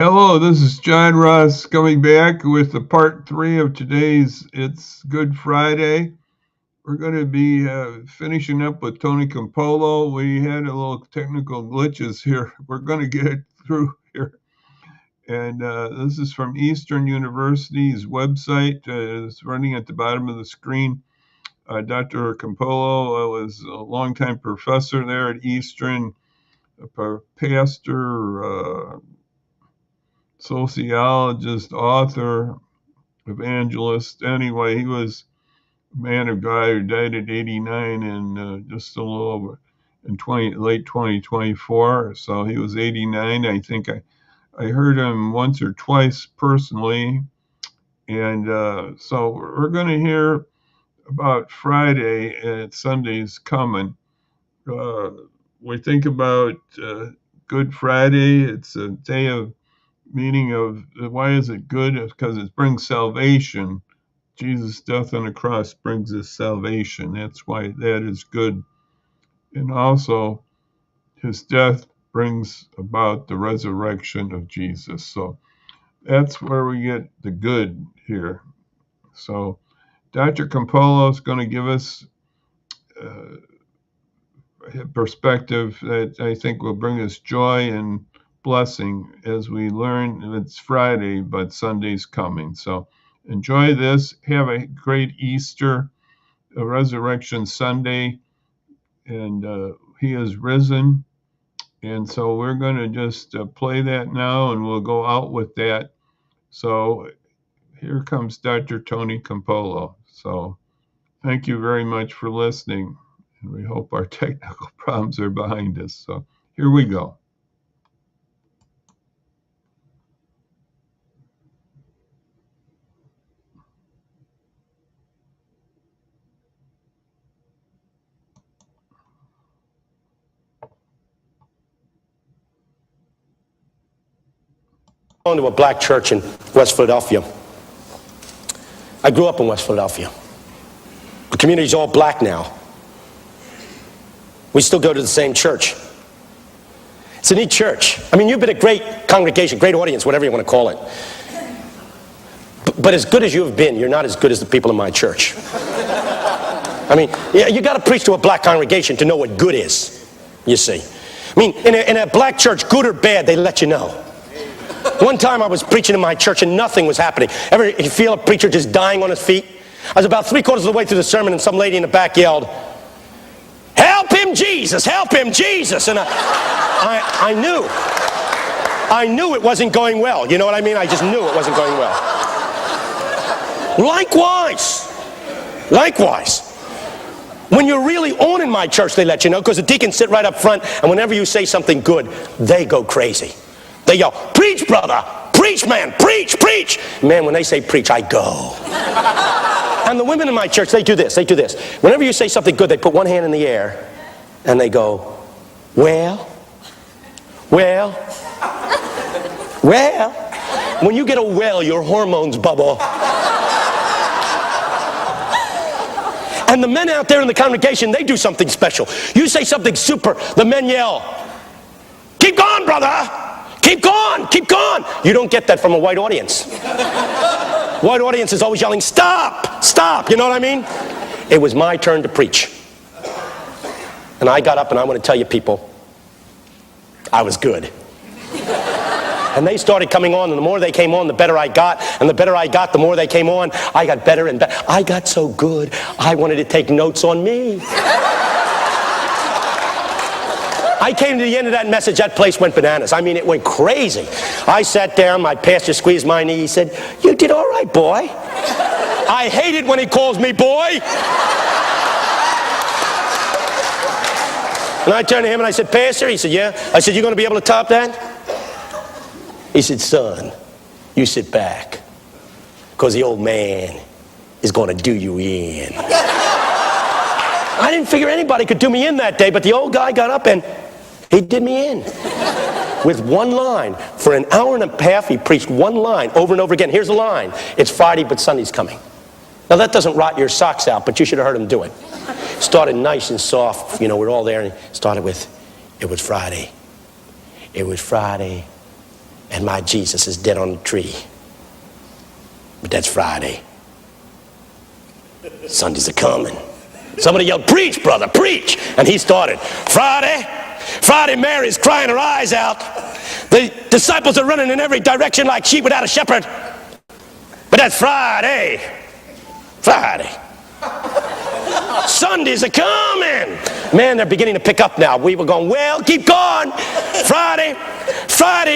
Hello, this is John Ross coming back with the part three of today's It's Good Friday. We're going to be finishing up with Tony Campolo. We had a little technical glitches here. We're going to get it through here. And this is from Eastern University's website. It's running at the bottom of the screen. Dr. Campolo was a longtime professor there at Eastern, a pastor, sociologist, author, evangelist. Anyway, he was a man of God who died at 89 and just a little over in late 2024. So he was 89. I think I heard him once or twice personally. And so we're going to hear about Friday and Sunday's coming. We think about Good Friday. It's a day of meaning of why is it good? Because it brings salvation. Jesus' death on the cross brings us salvation. That's why that is good. And also, his death brings about the resurrection of Jesus. So that's where we get the good here. So Dr. Campolo is going to give us a perspective that I think will bring us joy and blessing as we learn. It's Friday, but Sunday's coming. So enjoy this. Have a great Easter, a Resurrection Sunday, and he is risen. And so we're going to just play that now, and we'll go out with that. So here comes Dr. Tony Campolo. So thank you very much for listening, and we hope our technical problems are behind us. So here we go. To a black church in West Philadelphia. I grew up in West Philadelphia. The community's all black now. We still go to the same church. It's a neat church. I mean, you've been a great congregation, great audience, whatever you want to call it. But as good as you have been, you're not as good as the people in my church. I mean, you got to preach to a black congregation to know what good is, you see. I mean, in a black church, good or bad, they let you know. One time I was preaching in my church and nothing was happening. Ever you feel a preacher just dying on his feet? I was about 3/4 of the way through the sermon and some lady in the back yelled, "Help him, Jesus! Help him, Jesus!" And I knew it wasn't going well. You know what I mean? I just knew it wasn't going well. Likewise, when you're really on in my church, they let you know, because the deacons sit right up front, and whenever you say something good, they go crazy. They yell, "Preach, brother! Preach, man! Preach, preach!" Man, when they say preach, I go. And the women in my church, they do this. Whenever you say something good, they put one hand in the air, and they go, well. When you get a well, your hormones bubble. And the men out there in the congregation, they do something special. You say something super, the men yell, "Keep going, brother! Keep going, keep going!" You don't get that from a white audience. White audience is always yelling, "Stop, stop!" You know what I mean? It was my turn to preach. And I got up, and I want to tell you people, I was good. And they started coming on, and the more they came on, the better I got. And the better I got, the more they came on. I got better and better. I got so good, I wanted to take notes on me. I came to the end of that message, that place went bananas. I mean, it went crazy. I sat down, my pastor squeezed my knee, he said, "You did all right, boy." I hate it when he calls me boy. And I turned to him and I said, "Pastor?" He said, "Yeah." I said, "You going to be able to top that?" He said, "Son, you sit back, because the old man is going to do you in." I didn't figure anybody could do me in that day, but the old guy got up and he did me in. With one line. For an hour and a half, he preached one line over and over again. Here's the line. "It's Friday, but Sunday's coming." Now, that doesn't rot your socks out, but you should have heard him do it. Started nice and soft. You know, we're all there. And started with, "It was Friday. It was Friday. and my Jesus is dead on the tree. But that's Friday. Sundays are coming. Somebody yelled, preach, brother, preach. And he started. Friday, Mary's crying her eyes out. The disciples are running in every direction like sheep without a shepherd. But that's Friday. Sundays are coming. Man, they're beginning to pick up now. We were going, well, keep going. Friday,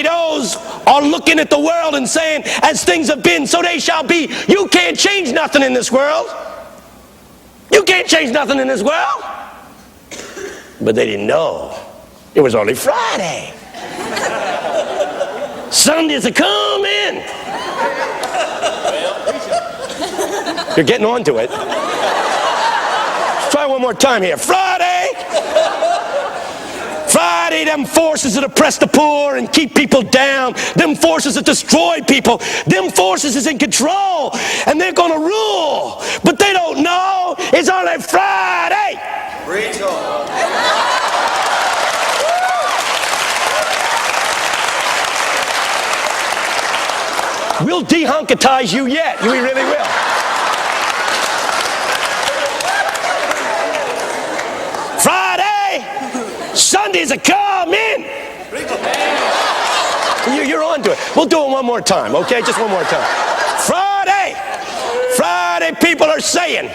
those are looking at the world and saying, as things have been, so they shall be. You can't change nothing in this world. You can't change nothing in this world. But they didn't know. It was only Friday. Sundays are coming. You're getting onto it. Let's try one more time here. Friday, them forces that oppress the poor and keep people down, them forces that destroy people, them forces is in control, and they're going to rule. But they don't know it's only Friday. Preach on. We'll dehunkatize you yet. We really will. Friday, Sundays are coming. You're on to it. We'll do it one more time, okay? Just one more time. Friday, people are saying,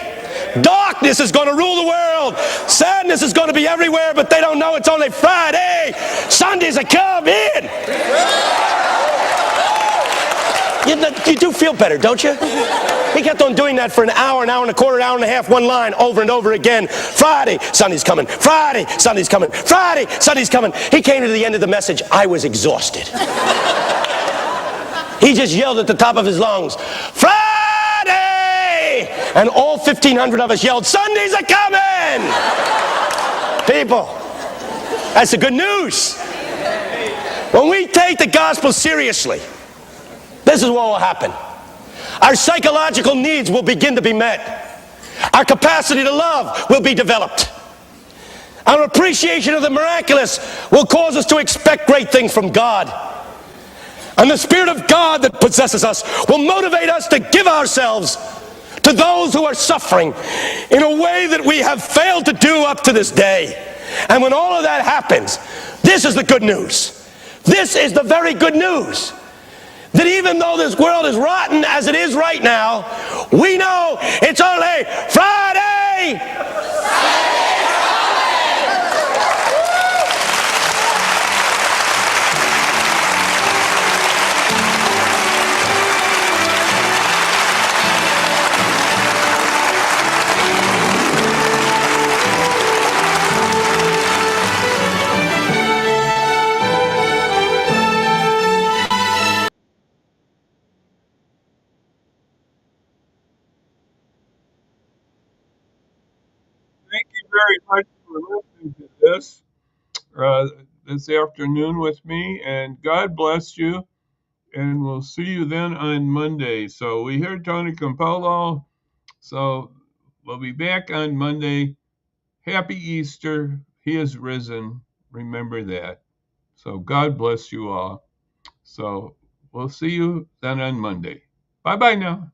darkness is going to rule the world. Sadness is going to be everywhere, but they don't know it's only Friday. Sundays are coming. You do feel better, don't you? He kept on doing that for an hour and a quarter, hour and a half, one line, over and over again. Friday, Sunday's coming. Friday, Sunday's coming. Friday, Sunday's coming. He came to the end of the message. I was exhausted. He just yelled at the top of his lungs, Friday! And all 1,500 of us yelled, Sundays are coming! People, that's the good news. When we take the gospel seriously, this is what will happen. Our psychological needs will begin to be met. Our capacity to love will be developed. Our appreciation of the miraculous will cause us to expect great things from God. And the Spirit of God that possesses us will motivate us to give ourselves to those who are suffering in a way that we have failed to do up to this day. And when all of that happens, this is the good news. This is the very good news. That even though this world is rotten as it is right now, we know it's only Friday. Thank you very much for listening to this afternoon with me, and God bless you. And we'll see you then on Monday. So we hear Tony Campolo. So we'll be back on Monday. Happy Easter. He is risen. Remember that. So God bless you all. So we'll see you then on Monday. Bye bye now.